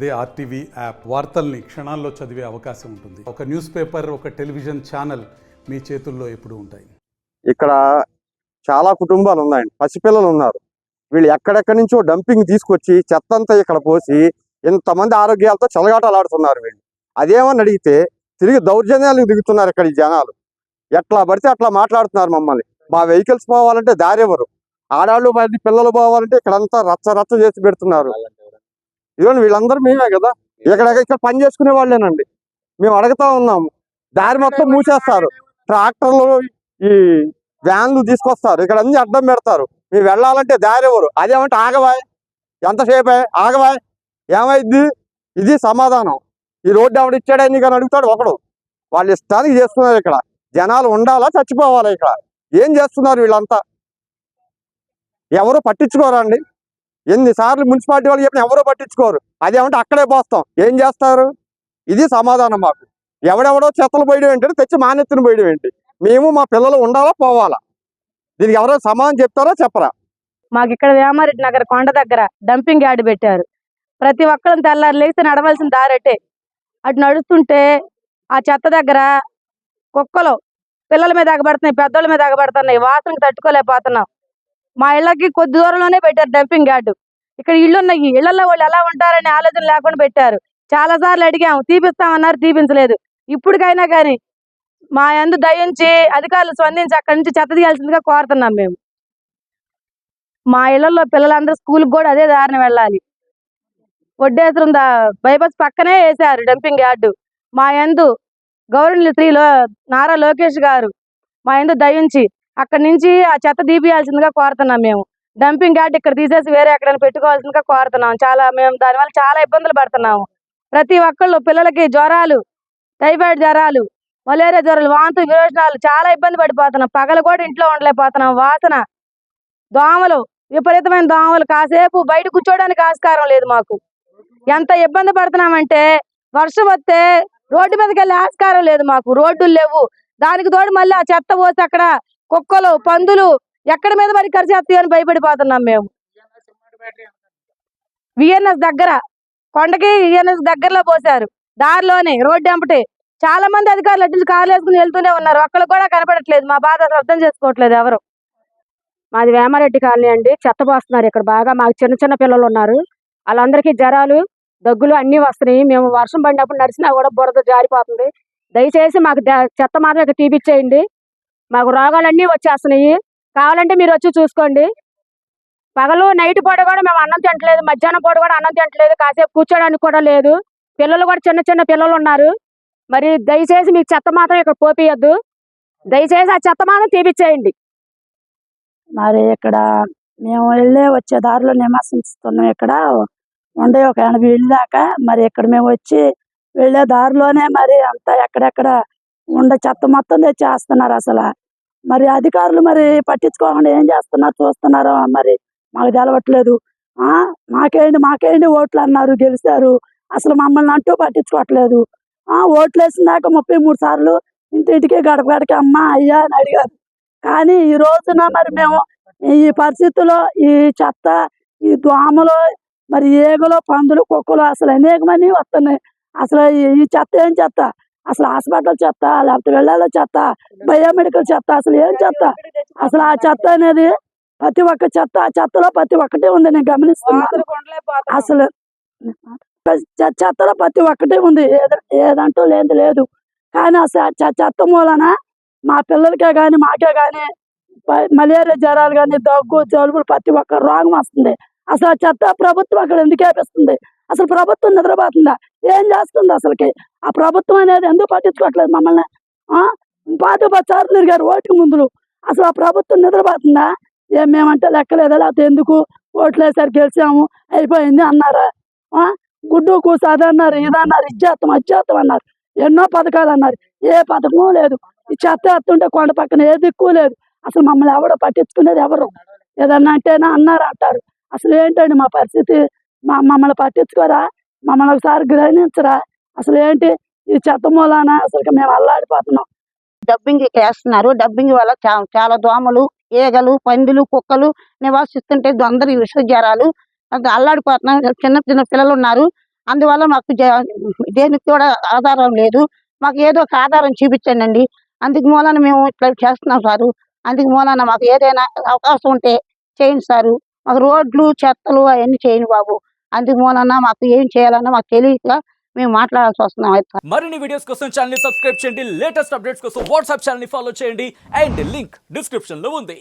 అదే RTV app వార్తల్ని క్షణాల్లో చదివే అవకాశం ఉంటుంది. ఒక న్యూస్ పేపర్, ఒక టెలివిజన్ ఛానల్ మీ చేతుల్లో ఎప్పుడూ ఉంటాయి. ఇక్కడ చాలా కుటుంబాలు ఉన్నాయండి, పసిపిల్లలు ఉన్నారు. వీళ్ళు ఎక్కడెక్కడి నుంచో డంపింగ్ తీసుకొచ్చి చెత్త అంతా ఇక్కడ పోసి ఇంతమంది ఆరోగ్యాలతో చెలగాటలాడుతున్నారు. వీళ్ళు అదేమని అడిగితే తిరిగి దౌర్జన్యాలకు దిగుతున్నారు. ఇక్కడ ఈ జనాలు ఎట్లా పడితే అట్లా మాట్లాడుతున్నారు మమ్మల్ని. మా వెహికల్స్ పోవాలంటే దారి ఎవరు, ఆడాళ్ళు మరి పిల్లలు పోవాలంటే ఇక్కడంతా రచ్చ రచ్చ చేసి పెడుతున్నారు. ఇదిగోండి వీళ్ళందరూ మేమే కదా, ఇక్కడ పని చేసుకునే వాళ్ళేనండి. మేము అడుగుతా ఉన్నాము, దారి మొత్తం మూసేస్తారు. ట్రాక్టర్లు ఈ వ్యాన్లు తీసుకొస్తారు, ఇక్కడ అన్ని అడ్డం పెడతారు. మేము వెళ్ళాలంటే దారి ఎవరు, అదేమంటే ఆగవాయ్, ఎంతసేపే ఆగవాయ్, ఏమైద్ది? ఇది సమాధానం. ఈ రోడ్డు ఎవడు ఇచ్చాడని కానీ అడుగుతాడు ఒకడు. వాళ్ళు ఇష్టానికి చేస్తున్నారు. ఇక్కడ జనాలు ఉండాలా చచ్చిపోవాలా? ఇక్కడ ఏం చేస్తున్నారు వీళ్ళంతా? ఎవరు పట్టించుకోరండి. ఎన్నిసార్లు మున్సిపాలిటీ వాళ్ళు చెప్పిన ఎవరో పట్టించుకోరు. అదేమంటే అక్కడే పోస్తాం, ఏం చేస్తారు? ఇది సమాధానం మాకు. ఎవడెవడో చెత్తలు పోయడం ఏంటంటే తెచ్చి మానెత్తిన పోయడం ఏంటి? మేము మా పిల్లలు ఉండాలా పోవాలా? దీనికి ఎవరో సమాధానం చెప్తారా చెప్పరా? మాకు ఇక్కడ వేమారెడ్డి నగర్ కొండ దగ్గర డంపింగ్ యార్డ్ పెట్టారు. ప్రతి ఒక్కరిని తెల్లారు లేచి నడవలసిన దారటే. అటు నడుస్తుంటే ఆ చెత్త దగ్గర కుక్కలు పిల్లల మీద ఎగబడుతున్నాయి, పెద్దోళ్ళ మీద ఎగబడుతున్నాయి. వాసనకు తట్టుకోలేకపోతున్నాం. మా ఇళ్ళకి కొద్ది దూరంలోనే పెట్టారు డంపింగ్ యార్డు. ఇక్కడ ఇళ్ళు ఉన్నాయి, ఇళ్లలో వాళ్ళు ఎలా ఉంటారని ఆలోచన లేకుండా పెట్టారు. చాలా సార్లు అడిగాము, తీపిస్తామన్నారు, తీపించలేదు. ఇప్పటికైనా కానీ మా యందు దయించి అధికారులు స్పందించి అక్కడి నుంచి చెత్త తీయాల్సిందిగా కోరుతున్నాం. మేము మా ఇళ్లలో పిల్లలందరూ స్కూల్కి కూడా అదే దారిని వెళ్ళాలి. వడ్డేశ్వరం బైపాస్ పక్కనే వేశారు డంపింగ్ యార్డు. మా యందు గవర్నర్ శ్రీ నారా లోకేష్ గారు మా యందు దయించి అక్కడి నుంచి ఆ చెత్త తీపియాల్సిందిగా కోరుతున్నాం. మేము డంపింగ్ యార్డ్ ఇక్కడ తీసేసి వేరే ఎక్కడైనా పెట్టుకోవాల్సిందిగా కోరుతున్నాం. మేము దానివల్ల చాలా ఇబ్బందులు పడుతున్నాము. ప్రతి ఒక్కళ్ళు పిల్లలకి జ్వరాలు, టైఫాయిడ్ జ్వరాలు, మలేరియా జ్వరాలు, వాంతులు, విరోచనాలు, చాలా ఇబ్బంది పడిపోతున్నాం. పగలు కూడా ఇంట్లో ఉండలేకపోతున్నాం. వాసన, దోమలు, విపరీతమైన దోమలు. కాసేపు బయట కూర్చోడానికి ఆస్కారం లేదు మాకు. ఎంత ఇబ్బంది పడుతున్నామంటే వర్షం వస్తే రోడ్డు మీదకి వెళ్ళే ఆస్కారం లేదు మాకు. రోడ్డులు లేవు. దానికి తోడు మళ్ళీ ఆ చెత్త పోసి అక్కడ కుక్కలు, పందులు ఎక్కడి మీద పడి ఖర్చు అని భయపడిపోతున్నాం. మేము విఎన్ఎస్ దగ్గర కొండకి విఎన్ఎస్ దగ్గరలో పోసారు. దారిలోనే రోడ్డు ఎంపటి చాలా మంది అధికారులు అడ్డు కార్లు వేసుకుని వెళ్తూనే ఉన్నారు. ఒక్కళ్ళు కూడా కనపడట్లేదు. మా బాధ అర్థం చేసుకోవట్లేదు ఎవరు. మాది వేమారెడ్డి కాలనీ అండి. చెత్త పోస్తున్నారు ఇక్కడ బాగా. మాకు చిన్న చిన్న పిల్లలు ఉన్నారు. వాళ్ళందరికీ జ్వరాలు, దగ్గులు అన్నీ వస్తున్నాయి. మేము వర్షం పడినప్పుడు నడిచినా కూడా బురద జారిపోతుంది. దయచేసి మాకు చెత్త మాత్రం ఇక్కడ తీపిచ్చేయండి. మాకు రోగాలన్నీ వచ్చేస్తున్నాయి. కావాలంటే మీరు వచ్చి చూసుకోండి. పగలు నైట్ పూట కూడా మేము అన్నం తింటలేదు, మధ్యాహ్నం పూట కూడా అన్నం తింటలేదు. కాసేపు కూర్చోడానికి కూడా లేదు. పిల్లలు కూడా చిన్న చిన్న పిల్లలు ఉన్నారు. మరి దయచేసి మీకు చెత్త మాత్రం ఇక్కడ పోపియద్దు. దయచేసి ఆ చెత్త మాత్రం తీపిచ్చేయండి. మరి ఇక్కడ మేము వచ్చే దారిలో నివాసిస్తున్నాం. ఇక్కడ ఉండే ఒక 80 ఇళ్ళు దాకా. మరి ఇక్కడ మేము వచ్చి వెళ్ళే దారిలోనే మరి అంతా ఎక్కడెక్కడ ఉండే చెత్త మొత్తం తెచ్చేస్తున్నారు. అసలు మరి అధికారులు మరి పట్టించుకోకుండా ఏం చేస్తున్నారు చూస్తున్నారో మరి మాకు తెలవట్లేదు. మాకేంటి ఓట్లు అన్నారు, గెలిచారు. అసలు మమ్మల్ని అంటూ పట్టించుకోవట్లేదు. ఓట్లు వేసినాక 33 సార్లు ఇంటింటికి గడప గడపకి అమ్మా అయ్యా అని అడిగారు. కానీ ఈ రోజున మరి మేము ఈ పరిస్థితుల్లో ఈ చెత్త, ఈ దోమలు, మరి ఏగలు, పందులు, కుక్కలు అసలు అనేకమంది వస్తున్నాయి. అసలు ఈ చెత్త ఏం చెత్త? అసలు హాస్పిటల్ చెత్త, లేకపోతే వెళ్ళాల చెత్త, బయోమెడికల్ చెత్త, అసలు ఏం చెత్త? అసలు ఆ చెత్త అనేది ప్రతి ఒక్క చెత్త, ఆ చెత్తలో ప్రతి ఒక్కటే ఉంది. నేను గమనిస్తున్నాను. అసలు చెత్తలో ప్రతి ఒక్కటే ఉంది, ఏదంటూ లేదు. కానీ అసలు చెత్త మూలన మా పిల్లలకే కానీ మాకే కానీ మలేరియా జ్వరాలు కానీ, దగ్గు, జలుబులు, ప్రతి ఒక్క రోగం వస్తుంది. అసలు ఆ చెత్త ప్రభుత్వం అక్కడ ఎందుకు వేపిస్తుంది? అసలు ప్రభుత్వం నిద్రపోతుందా? ఏం చేస్తుంది అసలుకి? ఆ ప్రభుత్వం అనేది ఎందుకు పట్టించుకోవట్లేదు మమ్మల్ని? 10 సార్లు తిరిగారు ఓటుకు ముందులు. అసలు ఆ ప్రభుత్వం నిద్రపోతుందా? మేమంటే లెక్కలేదా? లేకపోతే ఎందుకు ఓట్లు వేసారు, గెలిచాము, అయిపోయింది అన్నారా? గుడ్డు కూసు అదన్నారు, ఇదన్నారు, ఇచ్చేస్తాం అచ్చేస్తాం అన్నారు. ఎన్నో పథకాలు అన్నారు. ఏ పథకము లేదు. ఈ చెత్త ఎత్తుంటే కొండ పక్కన ఏ దిక్కు లేదు. అసలు మమ్మల్ని ఎవడో పట్టించుకునేది ఎవరు? ఏదన్నా అంటేనా అన్నారు అంటారు. అసలు ఏంటండి మా పరిస్థితి? మమ్మల్ని పట్టించుకోరా? మమ్మల్ని ఒకసారి గ్రహించరా? అసలు ఏంటి ఈ చెత్త మూలాన అసలు మేము అల్లాడిపోతున్నాం. డబ్బింగ్ వేస్తున్నారు. డబ్బింగ్ వల్ల చాలా దోమలు, ఈగలు, పందులు, కుక్కలు నివాసిస్తుంటే అందరూ విష జ్వరాలు అల్లాడిపోతున్నాం. చిన్న చిన్న పిల్లలు ఉన్నారు. అందువల్ల మాకు దేనికి కూడా ఆధారం లేదు. మాకు ఏదో ఒక ఆధారం చూపించండి అండి. అందుకు మూలాన మేము ఇట్లా చేస్తున్నాం సారు. అందుకు మూలాన మాకు ఏదైనా అవకాశం ఉంటే చేయండి సారు. మాకు రోడ్లు చెత్తలు అవన్నీ చేయండి బాబు. అందుకు మూలాన మాకు ఏం చేయాలన్నా మాకు తెలియక మేము మాట్లాడాల్సి వస్తున్నాం. మరిన్ని వీడియోస్ కోసం ఛానల్ ని సబ్స్క్రైబ్ చేయండి. లేటెస్ట్ అప్డేట్స్ కోసం వాట్సాప్ ఛానల్ ని ఫాలో చేయండి. అండ్ లింక్ డిస్క్రిప్షన్ లో ఉంది.